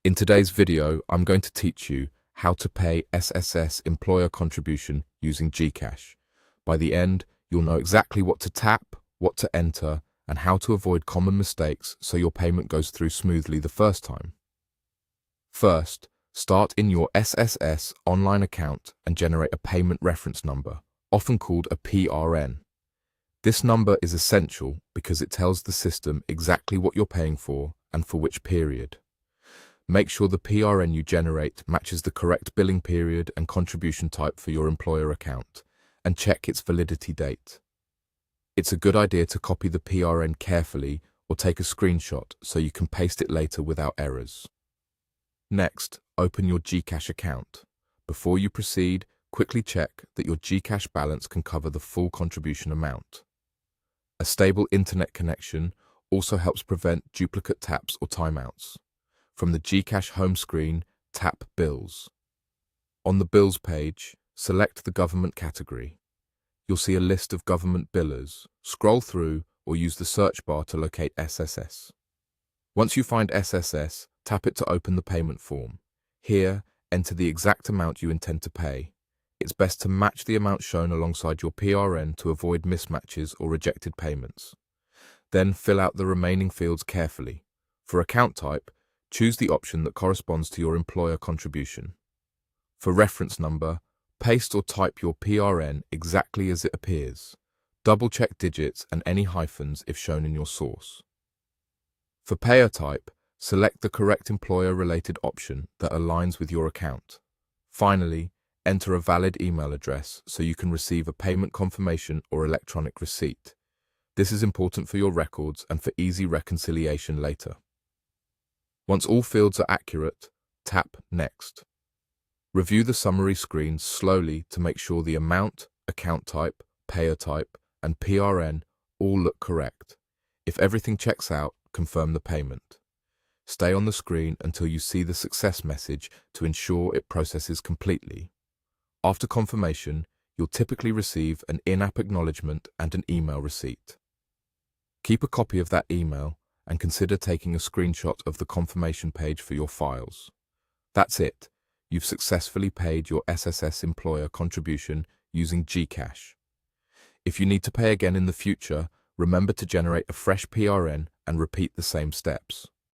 In today's video, I'm going to teach you how to pay SSS employer contribution using GCash. By the end, you'll know exactly what to tap, what to enter, and how to avoid common mistakes so your payment goes through smoothly the first time. First, start in your SSS online account and generate a payment reference number, often called a PRN. This number is essential because it tells the system exactly what you're paying for and for which period. Make sure the PRN you generate matches the correct billing period and contribution type for your employer account, and check its validity date. It's a good idea to copy the PRN carefully or take a screenshot so you can paste it later without errors. Next, open your GCash account. Before you proceed, quickly check that your GCash balance can cover the full contribution amount. A stable internet connection also helps prevent duplicate taps or timeouts. From the GCash home screen, tap Bills. On the Bills page, select the government category. You'll see a list of government billers. Scroll through or use the search bar to locate SSS. Once you find SSS, tap it to open the payment form. Here, enter the exact amount you intend to pay. It's best to match the amount shown alongside your PRN to avoid mismatches or rejected payments. Then fill out the remaining fields carefully. For account type, choose the option that corresponds to your employer contribution. For reference number, paste or type your PRN exactly as it appears. Double-check digits and any hyphens if shown in your source. For payer type, select the correct employer-related option that aligns with your account. Finally, enter a valid email address so you can receive a payment confirmation or electronic receipt. This is important for your records and for easy reconciliation later. Once all fields are accurate, tap Next. Review the summary screen slowly to make sure the amount, account type, payer type, and PRN all look correct. If everything checks out, confirm the payment. Stay on the screen until you see the success message to ensure it processes completely. After confirmation, you'll typically receive an in-app acknowledgement and an email receipt. Keep a copy of that email and consider taking a screenshot of the confirmation page for your files. That's it. You've successfully paid your SSS employer contribution using GCash. If you need to pay again in the future, remember to generate a fresh PRN and repeat the same steps.